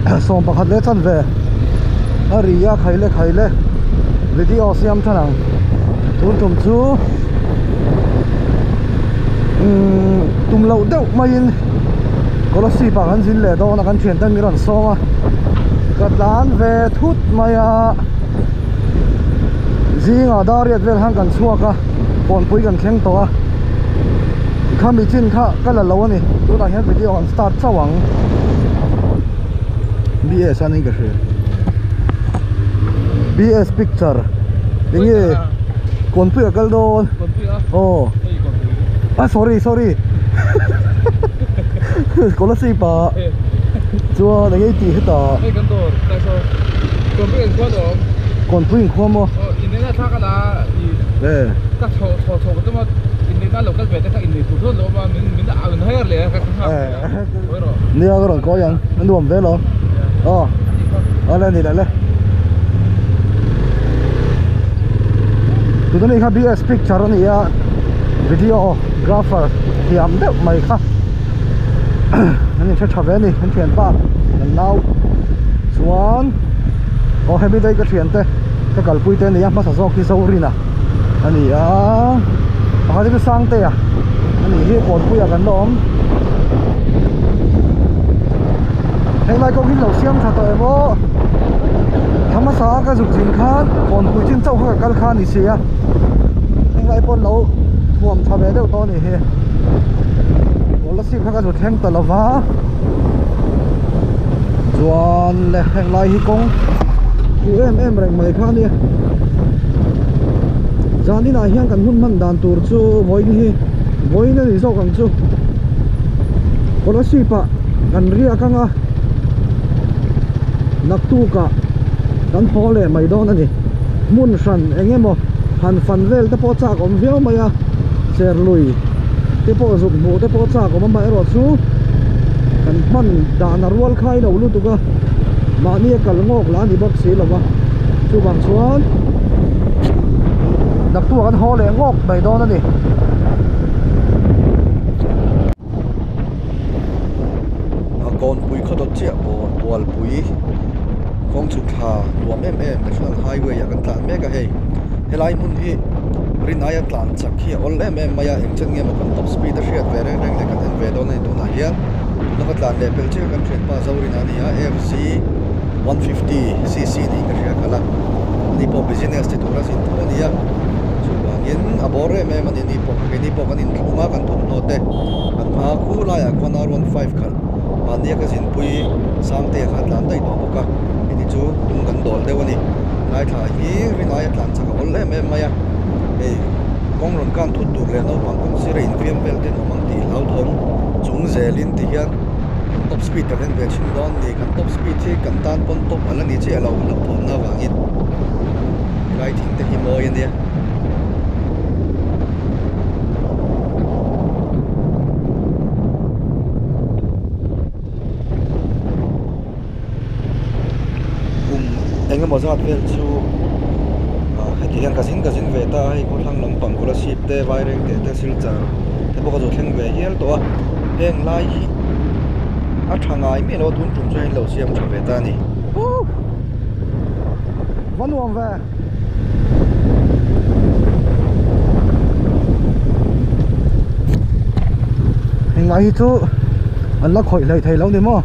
som pakhat le chan ve aria khaile video siam thanang tun tum chu tum lo deuh mai in kolosi pa kan zin le do na kan thian tan miran songa katlan ve thut maya zinga dariat vel hang kan chuaka pon pui kan thleng to a khami chin kha kala lo ani tu ta hian video kan start chawang BS aning ka hre BS picture dinge kon pui kal don oh sorry kolosi pa chua dinge ti heta kon pui khwa mo 인내나 타가다 네 딱저 그때만 인내나 로컬 배대 딱 인내 부서 너만 민다 안 해야래 뭐로 nia cái rồi có yang nó nuông về lo lên thì lên tụi này khác BS picture này ya videographer thì am đẹp mày khác anh chơi chả về này anh chuyển ba lần nào xuống hay bên đây cái chuyển thế cái cả bụi tên này mà sao cái sâu rin à anh ấy cái sang thế à anh ấy cái còn bụi à gần đó hiện nay có cái lẩu xiêm thật rồi bố thắm mà sao cái dục trình khan còn bụi trên châu hơi cái khan thì xí à hiện nay con lẩu buồm thà bé đều to này he còn là xiêm cái dục thèm tờ là vá chuan là hiện nay hi công em rành mày khan đi giờ đi này hiện cần hun man đàn tour chu voi này thì sao cần chu còn là xiêm à cần ria căng à nặc tu cả dan phô lệ mày đó nè mun san anh em han fan vel te po cha kom veo maya ser lui te po zum mu te po cha kom mai ro chu kan man da na rual khai lo lu tu ka ma ni kal ngok la ni bak si lawa chu bang chuan nặc tu kan ho lệ ngok mày đó nè con bùi khó đốt chẹo bộ bùa bùi con chụp thà luồng em cái thằng highway ya kan tlan mega hey helai mun hi rin aya tlan chak hi all em maya eng chen nge ma kan top speed a hriat ve reng le kan en ve don nei tu na hian tu na tlan le pel che kan thret pa zawrin ani a FC 150 cc ni ka hria kala ni po business te tu ra sin tu ani ya chu bangin abore me man ni po kan in thunga kan thum no te kan ma khu la ya kon R15 khal ania ka zin pui samte khat lan dai do boka ini chu tung kan dol dewani lai tha hi rinai atlan chaka ol em maya ei kong ron kan thut tur le no pang kong sira in fiam vel ten omang ti lau thong chung zelin ti hian top speed ta ren ve chin don ni kan top speed thi kan tan pon top ala ni che alo thon na wangin lai thing te hi mo yan dia anh em giờ về chú thì hiện cái xin về ta hay có thằng lồng bằng của là ship te vai reng te sil char thế bao giờ thằng về hiel to heng lai hi a thằng ai mi nó tún trùng cho anh lâu xem trở về ta nè vẫn luôn về heng lai hi chú anh lắc khỏi lấy thầy lâu đi mà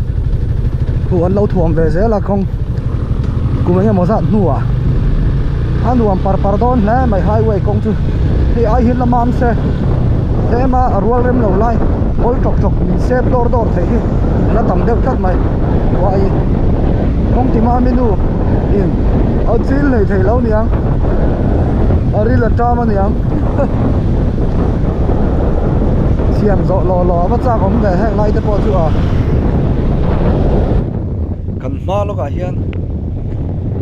thu anh lâu thuồng về sẽ là không cùng anh em một dạng nua anh nuông par don nè mày highway công chứ thì ai hiện là mam xe thế mà rural rem lâu lại ôi chọc xếp door thấy là tầm đều chắc mày vậy không thì mà menu in ở trên này thấy lâu niang ở đây là cha mà niang xiêm rõ lò bắt ra không về hẹn lại tới bao chưa cần ma lo cả hiền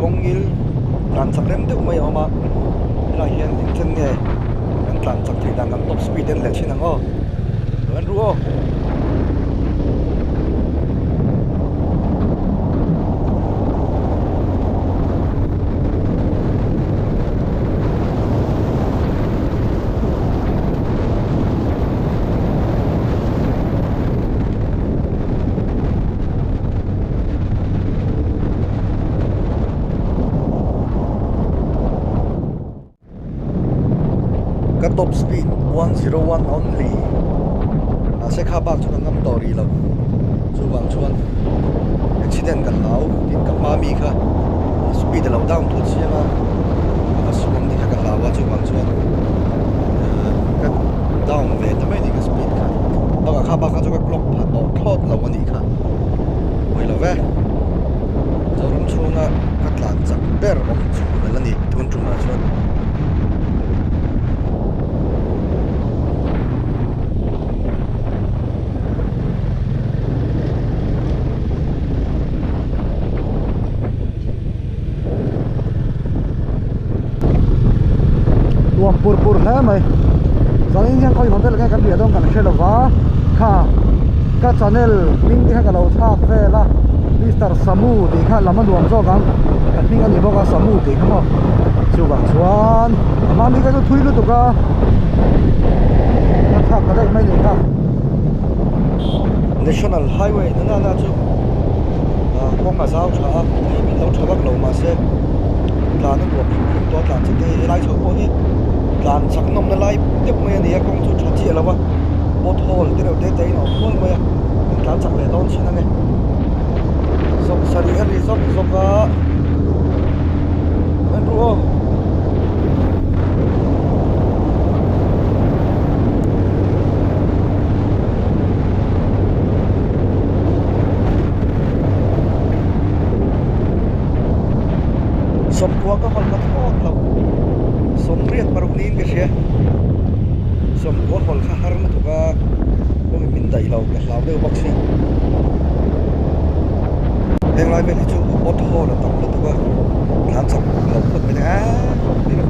công il tlan chak rem deuh mai oma la hian in chen nge kan tlan chak thei dan kan top speed en le chinang o an ru o top speed 101 only sẽ khá bạc cho ngắm tàu đi lâu chú vàng chuan accident gần lão tin các má mi kha speed lâu down thuốc xe mà và xuống thì gần lão chú vàng chuan cái down về tầm ấy thì cái speed kha đó là khá bạc cho cái clock phạt bỏ thót lâu anh đi kha bây giờ về cho rắm chuan á các làn chắc bèr ông chú là lần đi thun trung mà chuan pur pur ha mai zang in yang koi hotel ka kan bia dong kan shelo wa kha ka channel link ha ka lo thak ve la Mr. Samu ti kha lama duam zo kan kan ping ani boka Samu ti kha mo chu bang chuan ama mi ka chu thui lu tu ka thak ka dai mai ni ka National Highway na na chu kong ma zau tha ai min lo thawak lo ma se tlan na duam to tlan che te lai chho po hi tlan sak nom na lai tep mai ani kong chu tha chi lawa bot hole te ro te no hol mai tlan sak le don chin ane sok sari ri sok ka men ro som kwa ka hol ka thot lo som riat paruk nin ka sia som kwa hol kha har na tuka ko min dai lo ka hlaw de box sia heng lai ve chu bot hol na tak tuka than sak lo ko me na ni na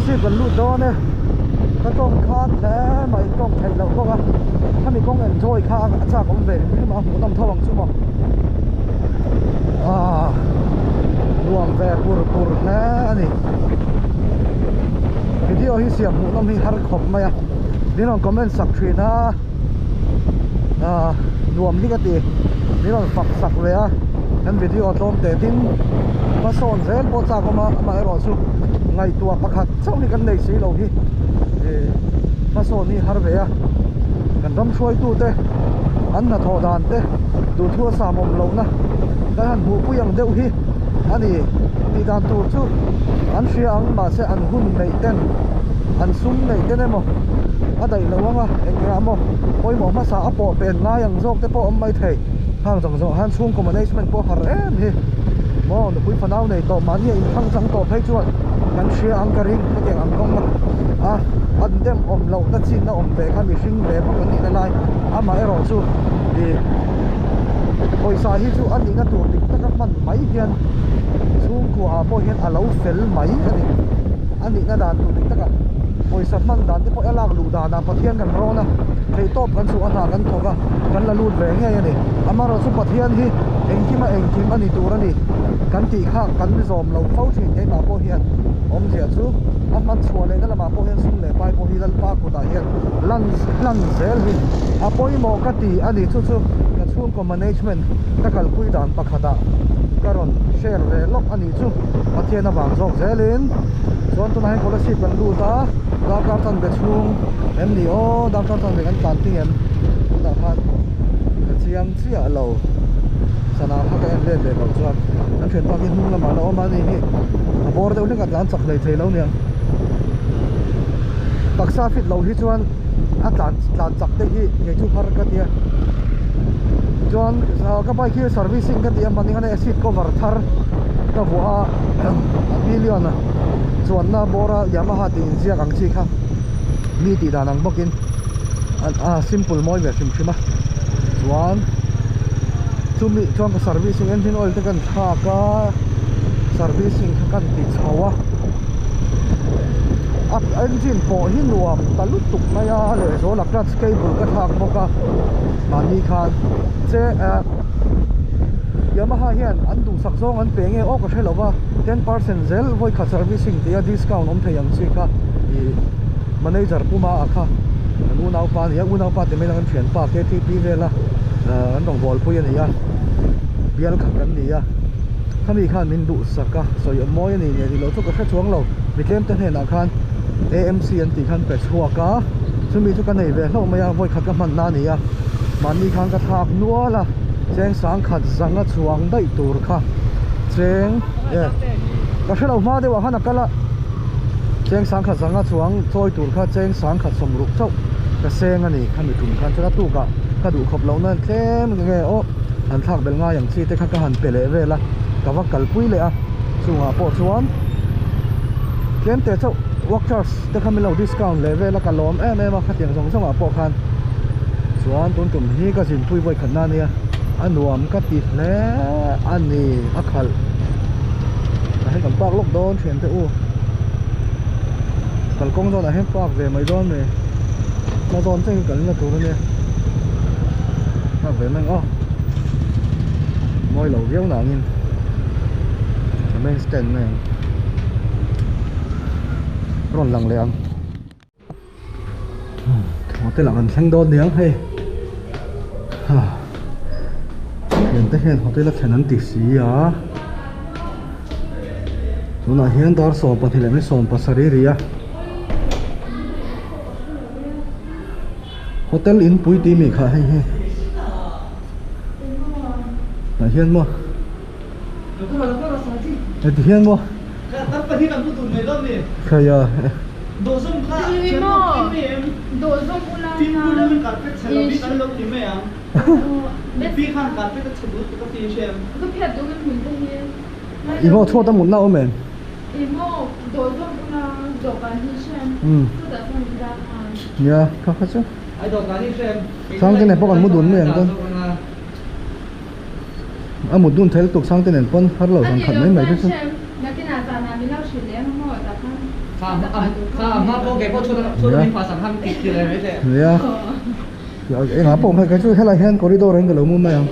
si kan lu do ne ka tong kha the mai tong thai lo ko gaถ้ามีกล้อง enjoy ค่าอาจารย์ผมเวรมาผมต้องทวังซุ่มรวมแวร์ปุรนะนี่วิดีโอที่เสียบหูต้องมีฮาร์ดคอปไหมอ่ะนี่น้องคอมเมนต์สักทีนะรวมนี่ก็ตีนี่น้องฝักสักเลยอ่ะนั่นวิดีโอต้มแต่ทิ้งมาสอนเซลโปรจาก็มาให้รอสุไงตัวประคัดเจ้านี่กันในสีเราที่มาสอนนี่ฮาร์ดเวียกันรำช่วยตู้เต้อันน่ะทอดานเต้ดูทั่วสามอมเรานะแต่หันหูผู้ยังเดียวที่อันนี้ตีดานตู้ชูอันเชียงมาเสอันหุ่นในเต้นอันซุ้มในเต้นได้มั้งอะไรระวังอ่ะเอ็งงามมั้งโอ้ยหมอมาสาปอเป็นง่ายอย่างโจกแต่ปอไม่เทห่างจังๆหันซุ้มคอมมิวนิสต์มันปอหาเอ็มที่มองเดี๋ยวคุยฟันเอาในต่อมันเนี่ยทั้งจังต่อให้ชวนกันเชียงกระริ่งก็เก่งอังกงมาอันเดิมอมเราตัดสินนะอมเบข้ามีชิงเบพวกนี้นั่นไงมาไอ้รอชูดีโอยสาฮิชูอันนี้ก็ตัวติดตะกับมันไม่เพียนชูกัวพอเห็นอาเราเฟลไม่อันนี้ก็ด่านตัวติดตะกับโอยสัตว์มันด่านที่พอเอลากลูด่านปะเทียนกันร้อนนะใครตบกันสู้อันหากันถกกันละลูดแหวงไงนี่มาเราสู้ปะเทียนที่เองที่มาเองทีมอันนี้ตัวนี่กันตีข้างกันไม่สมเราเฝ้าชิงให้มาพอเห็นอมเสียชูมันชัวร์เลยนั่นแหละมาพอเห็นซุ่มเลยไปพอเห็นปากกูตาเห็นลั่นเซลล์พออีโมกตีอันนี้ชูกันช่วงคอมมิวนิสต์มันตะกัลคุยด่านปะขดาการอนเชร์เวล็อกอันนี้ชูมาเทียนบางจอกเซลินส่วนตัวนั้นคนละสิบกันดูตาดาวการตันเบช่วงMDO ดาวการตันเบกันการที่เห็นดาวพันเชียงเสียเราสนามพักเล่นเลยเราชวนนั่นเห็นตอนที่หุ่นละมาเรามานี่บอร์เดอร์เรื่องการจักเลยเทแล้วเนี่ยตักซาฟิตเราที่ชวนการจักได้ที่ยังชูพาร์กันเนี่ยชวนก็ไปที่ servicing กันเนี่ยมันนี่กันไอ้สิทธิ์ก็วัดทาร์ก็หัวบิลเลียนนะส่วนน่ะบอร์ยามาฮ่าตินเสียกังชีครับมีตีดานังบอกกินsimple มอยแบบชิมๆส่วน chumi chuan ka servicing engine oil te kan tha ka servicing kan ti chawa at engine po hi nuam talutuk na ya le zo la clutch cable ka thak boka mani khan che Yamaha hian an du sak zong an pe nge o ka thelo 10% zel voi kha servicing te discount om thei ang chi ka i manager puma akha anu nau pa ni u nau pa te me lang thian pa KTP vela an dong bol pui ani ya bial kha kan ni ya khami khan min du saka soi moi ni ne lo chu ka thra chuang lo mi tlem te hna khan AMC an ti khan pe chhuwa ka chumi chu ka nei ve hlo maya voi khat ka man na ni ya mani khan ka thak nuala cheng sang khat zanga chuang dai tur kha cheng ka thelo ma de wa hana kala cheng sang khat zanga chuang choi tur kha cheng sang khat som ruk chau ka seng ani khami thum khan chara tu ka du khop lo na tlem nge o an thak bel nga yang chi te kha ka han pele vela ka wa kal pui le a chunga po chuan tlem te chau workers te khami lo discount le vela ka lom em a khatiang jong jong a po khan chuan tun tum hi ka sin pui voi khan na nia anuam ka ti hle ani akhal a he kan pak lok don thian te u kal kong don a he pak ve mai don me ma don cheng kan na tur ne pak ve mang o moi lo viau na ngin main stand ne ron lang le ang hotel ang thang don niang he hiện tại hiện hotel là khả tỉ xí à nó là hiện dar sổ pa thì lại mới sổ pa sari ria hotel in pui ti mi kha hay he là hiện mo thì hiện mo khơi à đồ dùng khác chuyện không kinh nghiệm đồ dùng phim cũng đã mình cắt cái xe lăn bít ăn lông thì mẹ à phim khác cắt cái chụp bút cái phim xem cái phép đồ mình mình không nghe ibo thua ta muốn nào men ibo đồ dùng cũng là đồ bán đi xem tôi đã phân ra ya khá khá chứ ai đồ cái đi xem sang cái này bao còn mua đun men con à một đun thấy tục sang cái này con phát lẩu còn khẩn mấy mấy chứ là cái nào là mình lau sạch để không hỏi ta không mà có cái có chút mình phải sản phẩm kịch thì là mấy thế ya cái ngã bông hay cái chú hay là hen corridor anh cái lẩu mua mày không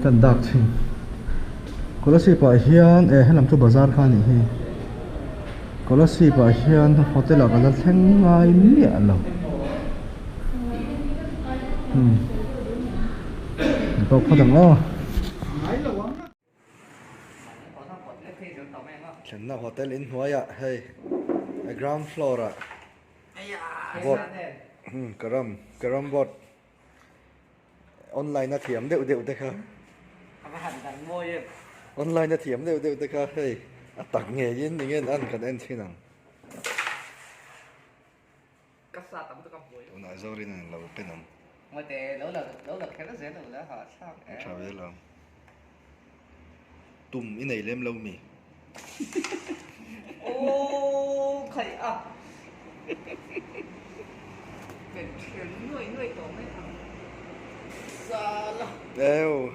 cần đặc chứ có là gì phải hiền hay làm cho bazar khan nhỉ có là gì phải hiền hotel là cái là thanh ngay miệng lẩu tôi có thằng đó Chẳng nào hotel in Huay ạ, hey, ground floor ạ, bot, karam bot, online na thiểm đều đều thế khá, online na thiểm đều đều thế khá, hey, tặng nghề yên thì nghe ăn cần ăn thế nào, nói rồi này là một bên nào, ngoài tệ lỡ là cái nó dễ là họ sao, chào biết là, tùm in này lên lâu mì. ô khẩy à cái chuyện người tổ mấy thằng xa lắm Đều